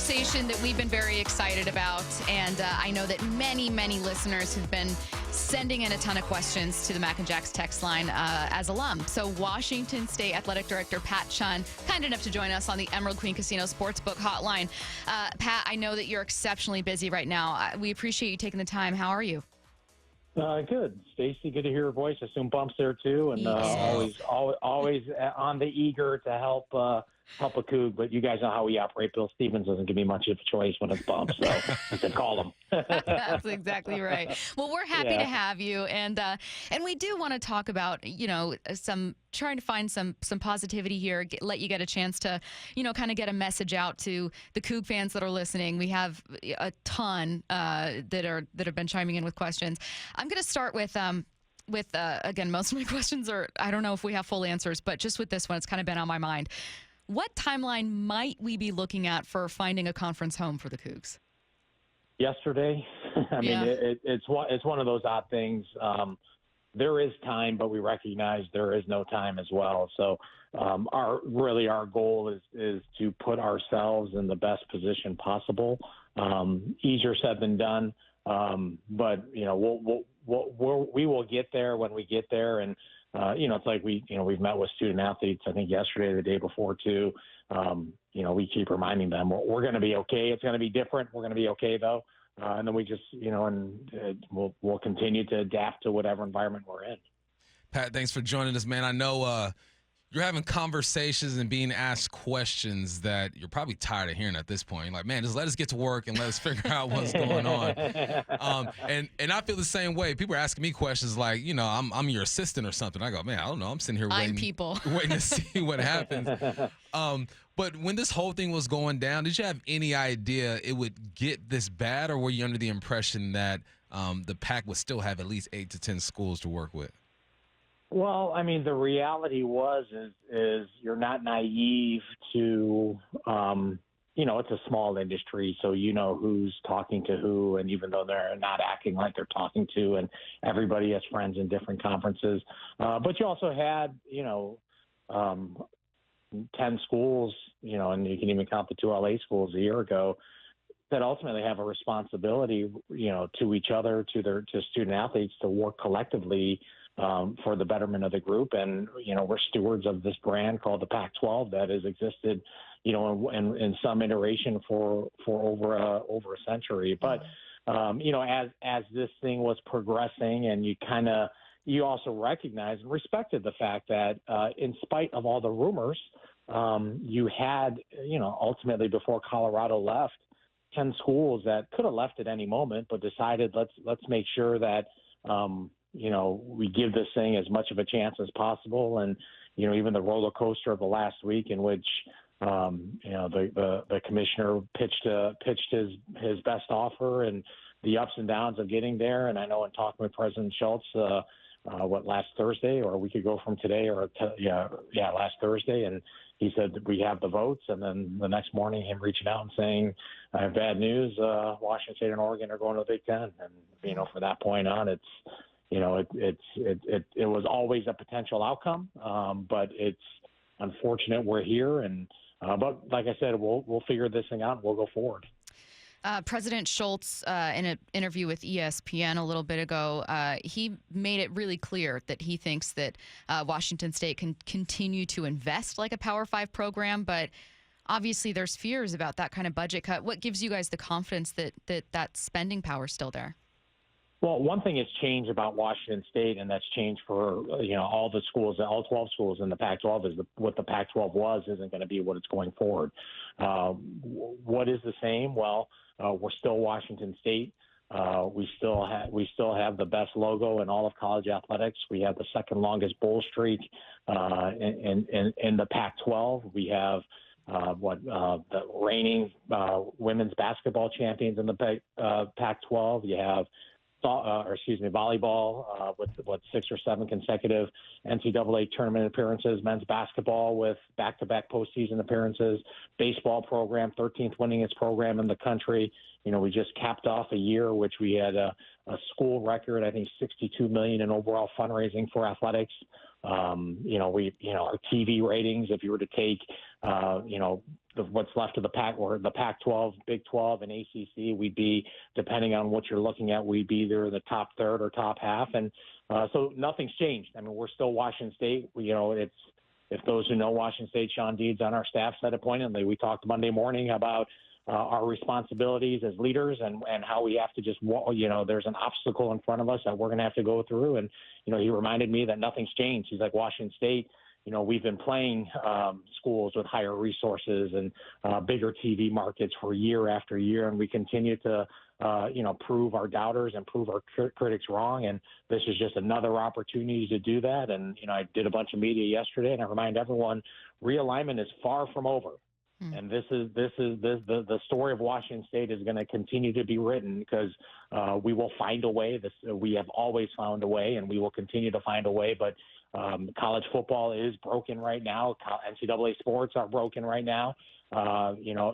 conversation that we've been very excited about, and I know that many listeners have been sending in a ton of questions to the Mac and Jack's text line as alum. So Washington State Athletic Director Pat Chun, kind enough to join us on the Emerald Queen Casino Sportsbook Hotline. Pat, I know that you're exceptionally busy right now. We appreciate you taking the time. How are you? Good. Stacy, good to hear your voice. I assume Bump's there too, and always on the eager to help a Coug, but you guys know how we operate. Bill Stevens doesn't give me much of a choice when it's Bump, so I said call him. That's exactly right. Well, we're happy to have you, and we do want to talk about, trying to find some positivity here, let you get a chance to, kind of get a message out to the Coug fans that are listening. We have a ton that have been chiming in with questions. I'm going to start with again, most of my questions are, I don't know if we have full answers, but just with this one, it's kind of been on my mind. What timeline might we be looking at for finding a conference home for the Cougs? Yesterday. I mean, it's one of those odd things. There is time, but we recognize there is no time as well. So our goal is to put ourselves in the best position possible. Easier said than done, but we will get there when we get there. And it's like we've met with student athletes, I think yesterday or the day before too. We keep reminding them we're going to be okay. It's going to be different. We're going to be okay though. And then we just, we'll continue to adapt to whatever environment we're in. Pat, thanks for joining us, man. I know you're having conversations and being asked questions that you're probably tired of hearing at this point. You're like, man, just let us get to work and let us figure out what's going on. And I feel the same way. People are asking me questions like, I'm your assistant or something. I go, man, I don't know. I'm sitting here waiting to see what happens. But when this whole thing was going down, did you have any idea it would get this bad, or were you under the impression that the PAC would still have at least 8 to 10 schools to work with? Well, I mean, the reality is you're not naive to, it's a small industry, so who's talking to who, and even though they're not acting like they're talking to, and everybody has friends in different conferences. But you also had, 10 schools, and you can even count the 2 LA schools a year ago, that ultimately have a responsibility, to each other, to student athletes, to work collectively for the betterment of the group. And, we're stewards of this brand called the Pac-12 that has existed, in some iteration for over a century. But, as this thing was progressing, and you also recognized and respected the fact that in spite of all the rumors, you had, ultimately before Colorado left, 10 schools that could have left at any moment, but decided let's make sure that, we give this thing as much of a chance as possible. And, even the roller coaster of the last week in which, the commissioner pitched his best offer, and the ups and downs of getting there. And I know in talking with President Schultz, last Thursday or a week ago from today, last Thursday. And he said that we have the votes. And then the next morning, him reaching out and saying, I have bad news. Washington State and Oregon are going to the Big Ten. And, from that point on, it was always a potential outcome. But it's unfortunate we're here. And, but like I said, we'll figure this thing out and we'll go forward. President Schultz, in an interview with ESPN a little bit ago, he made it really clear that he thinks that Washington State can continue to invest like a Power 5 program, but obviously there's fears about that kind of budget cut. What gives you guys the confidence that spending power is still there? Well, one thing has changed about Washington State, and that's changed for all the schools, all 12 schools in the Pac-12, is what the Pac-12 was isn't going to be what it's going forward. What is the same? Well, we're still Washington State. We still have the best logo in all of college athletics. We have the second longest bowl streak in the Pac-12. We have the reigning women's basketball champions in the Pac-12. You have volleyball with 6 or 7 consecutive NCAA tournament appearances, men's basketball with back-to-back postseason appearances, baseball program, 13th winningest program in the country. We just capped off a year which we had a school record, I think $62 million in overall fundraising for athletics. Our TV ratings, if you were to take, what's left of the Pac or the Pac-12, Big 12, and ACC, we'd be, depending on what you're looking at, we'd be either the top third or top half. And so nothing's changed. I mean, we're still Washington State. If those who know Washington State, Sean Deeds on our staff said it poignantly. We talked Monday morning about our responsibilities as leaders and how we have to just, there's an obstacle in front of us that we're going to have to go through. And, he reminded me that nothing's changed. He's like, Washington State, we've been playing schools with higher resources and bigger TV markets for year after year, and we continue to, prove our doubters and prove our critics wrong. And this is just another opportunity to do that. And, I did a bunch of media yesterday, and I remind everyone, realignment is far from over. And the story of Washington State is going to continue to be written because we will find a way. We have always found a way, and we will continue to find a way. But college football is broken right now. NCAA sports are broken right now.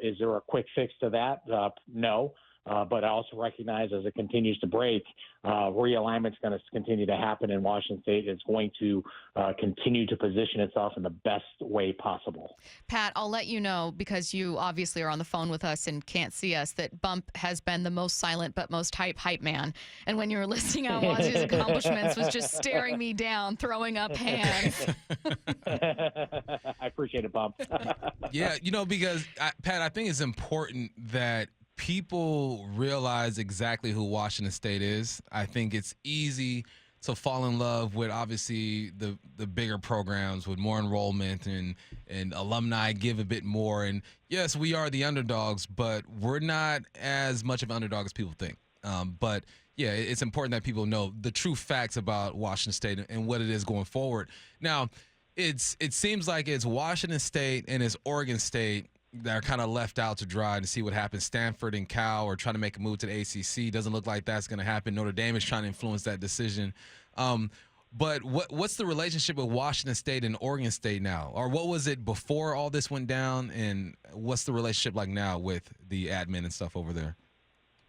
Is there a quick fix to that? No. But I also recognize as it continues to break, realignment's going to continue to happen in Washington State. It's going to continue to position itself in the best way possible. Pat, I'll let you know, because you obviously are on the phone with us and can't see us, that Bump has been the most silent but most hype man. And when you were listing out Wazoo's accomplishments, was just staring me down, throwing up hands. I appreciate it, Bump. Yeah, because, Pat, I think it's important that people realize exactly who Washington State is. I think it's easy to fall in love with, obviously, the bigger programs with more enrollment and alumni give a bit more. And yes, we are the underdogs, but we're not as much of an underdog as people think. But yeah, it's important that people know the true facts about Washington State and what it is going forward. Now, it seems like it's Washington State and it's Oregon State that are kind of left out to dry to see what happens. Stanford and Cal are trying to make a move to the ACC. Doesn't look like that's going to happen. Notre Dame is trying to influence that decision. But what's the relationship with Washington State and Oregon State now? Or what was it before all this went down? And what's the relationship like now with the admin and stuff over there?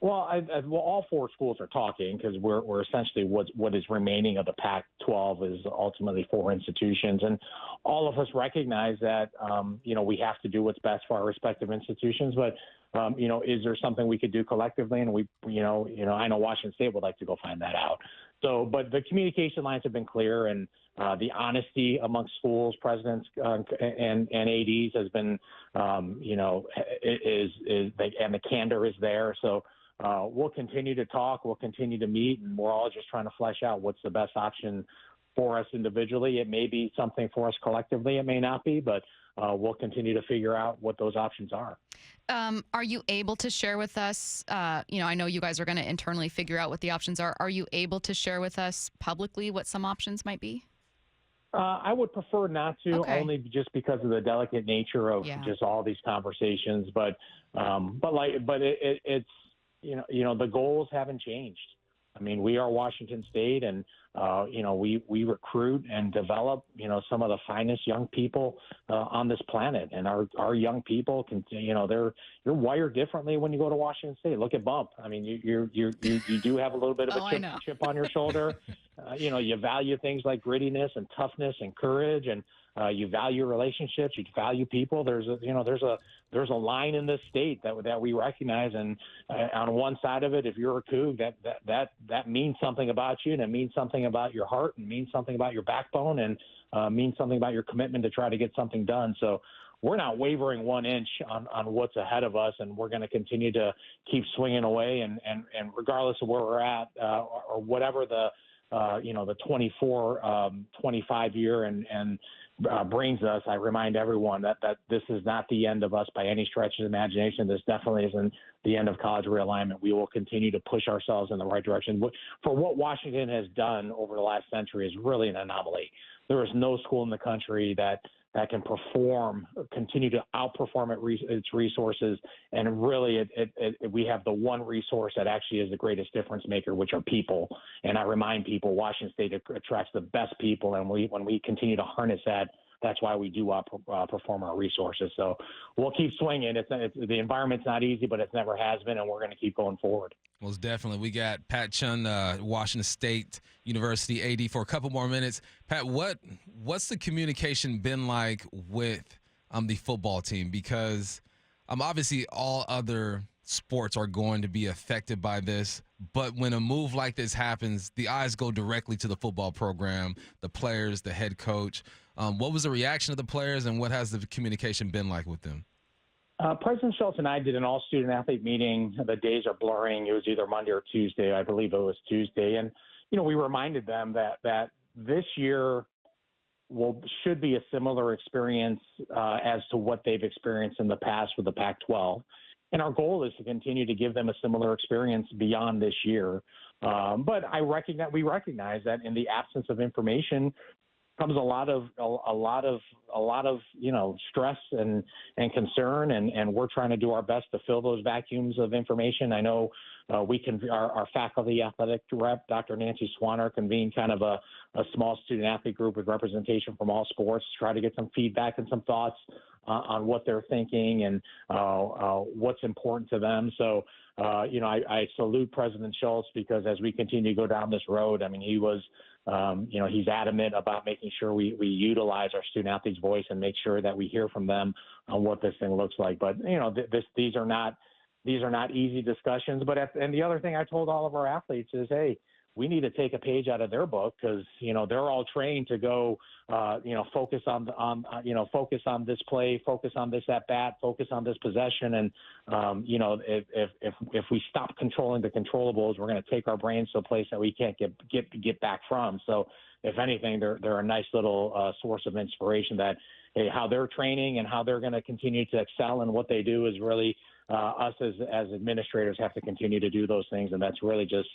Well, all four schools are talking because we're essentially what is remaining of the Pac-12 is ultimately four institutions, and all of us recognize that we have to do what's best for our respective institutions. But is there something we could do collectively? And I know Washington State would like to go find that out. So, but the communication lines have been clear, and the honesty amongst schools, presidents, and ADs has been, and the candor is there. So. We'll continue to talk. We'll continue to meet, and we're all just trying to flesh out what's the best option for us individually. It may be something for us collectively. It may not be, but we'll continue to figure out what those options are. Are you able to share with us, I know you guys are going to internally figure out what the options are. Are you able to share with us publicly what some options might be? I would prefer not to, only just because of the delicate nature of just all these conversations. But it's, the goals haven't changed. I mean, we are Washington State, and we recruit and develop some of the finest young people on this planet, and our young people can you're wired differently when you go to Washington State. Look at Bump. I mean, you do have a little bit of a chip on your shoulder. You value things like grittiness and toughness and courage, and you value relationships. You value people. There's a line in this state that we recognize, and on one side of it, if you're a Coug, that means something about you, and it means something about your heart, and means something about your backbone, and means something about your commitment to try to get something done. So we're not wavering 1 inch on what's ahead of us, and we're going to continue to keep swinging away, and regardless of where we're at or whatever the 24, 25 year and brings us, I remind everyone that this is not the end of us by any stretch of the imagination. This definitely isn't the end of college realignment. We will continue to push ourselves in the right direction. For what Washington has done over the last century is really an anomaly. There is no school in the country that can continue to outperform its resources. And really, we have the one resource that actually is the greatest difference maker, which are people. And I remind people, Washington State attracts the best people. And when we continue to harness that that's why we do perform our resources. So we'll keep swinging. The environment's not easy, but it never has been, and we're going to keep going forward. Most definitely. We got Pat Chun, Washington State University AD, for a couple more minutes. Pat, what's the communication been like with the football team? Because obviously all other sports are going to be affected by this, but when a move like this happens, the eyes go directly to the football program, the players, the head coach. What was the reaction of the players, and what has the communication been like with them? President Schultz and I did an all-student-athlete meeting. The days are blurring. It was either Monday or Tuesday. I believe it was Tuesday. And, we reminded them that this year should be a similar experience as to what they've experienced in the past with the Pac-12. And our goal is to continue to give them a similar experience beyond this year. But we recognize that in the absence of information comes a lot of stress and concern, and we're trying to do our best to fill those vacuums of information. I know our faculty athletic rep, Dr. Nancy Swanner, convened kind of a small student athlete group with representation from all sports to try to get some feedback and some thoughts on what they're thinking and what's important to them. So, I salute President Schultz, because as we continue to go down this road, I mean, he was, he's adamant about making sure we utilize our student athletes' voice and make sure that we hear from them on what this thing looks like. But, these are not easy discussions. But and the other thing I told all of our athletes is, hey, we need to take a page out of their book, because they're all trained to go focus on this play, focus on this at bat, focus on this possession, and if we stop controlling the controllables, we're going to take our brains to a place that we can't get back from. So if anything, they're a nice little source of inspiration that, hey, how they're training and how they're going to continue to excel in what they do is really us as administrators have to continue to do those things, and that's really just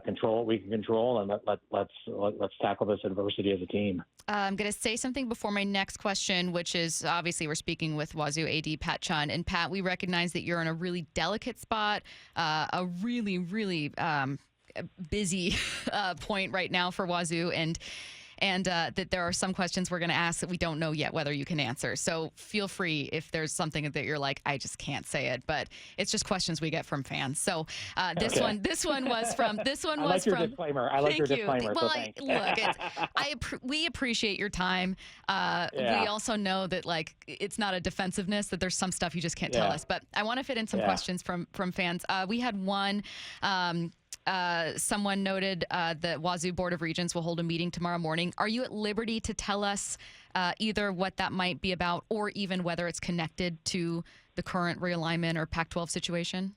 control what we can control, and let's tackle this adversity as a team. I'm going to say something before my next question, which is, obviously we're speaking with WSU AD Pat Chun. And Pat, we recognize that you're in a really delicate spot, a really, really busy point right now for WSU, and that there are some questions we're going to ask that we don't know yet whether you can answer. So feel free if there's something that you're like, I just can't say it, but it's just questions we get from fans. So this one was from I like your disclaimer. I like your disclaimer. Well, so look, we appreciate your time. We also know that it's not a defensiveness, that there's some stuff you just can't tell us. But I want to fit in some questions from fans. We had one. Someone noted the Wazoo Board of Regents will hold a meeting tomorrow morning. Are you at liberty to tell us either what that might be about, or even whether it's connected to the current realignment or Pac-12 situation?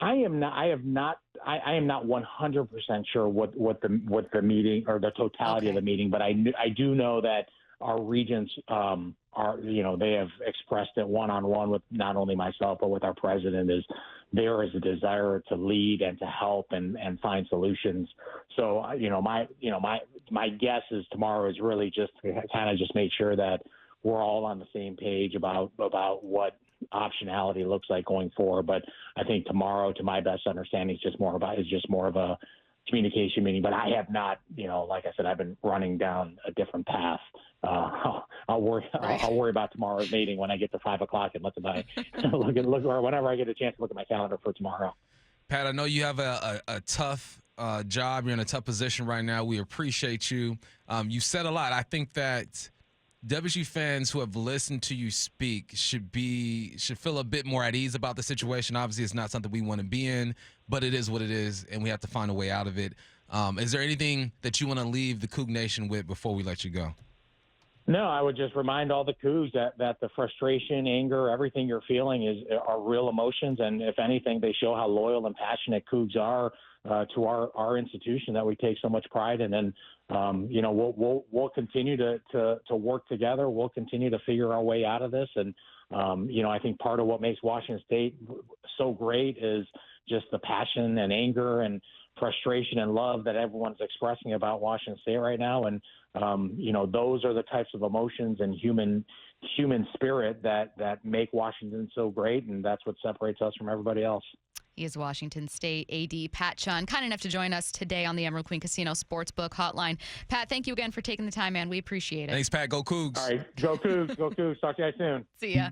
I am not 100% sure what the meeting or the totality of the meeting, but I do know that our regents they have expressed it one-on-one with not only myself but with our president. There is a desire to lead and to help and find solutions. So my guess is tomorrow is really just to kind of just make sure that we're all on the same page about what optionality looks like going forward. But I think tomorrow, to my best understanding, is just more of a communication meeting. But I have not, like I said, I've been running down a different path. I'll worry about tomorrow's meeting when I get to 5 o'clock and look or whenever I get a chance to look at my calendar for tomorrow. Pat, I know you have a tough job. You're in a tough position right now. We appreciate you. You said a lot. I think that WSU fans who have listened to you speak should feel a bit more at ease about the situation. Obviously, it's not something we want to be in, but it is what it is, and we have to find a way out of it. Is there anything that you want to leave the Coug Nation with before we let you go? No, I would just remind all the Cougs that the frustration, anger, everything you're feeling are real emotions, and if anything, they show how loyal and passionate Cougs are to our institution that we take so much pride in. And we'll continue to work together. We'll continue to figure our way out of this. And I think part of what makes Washington State so great is just the passion and anger and frustration and love that everyone's expressing about Washington State right now. And those are the types of emotions and human spirit that make Washington so great, and that's what separates us from everybody else. He is Washington State AD Pat Chun, kind enough to join us today on the Emerald Queen Casino Sportsbook Hotline. Pat, thank you again for taking the time, man. We appreciate it. Thanks, Pat. Go Cougs. All right. Go Cougs. Go Cougs. Talk to you guys soon. See ya.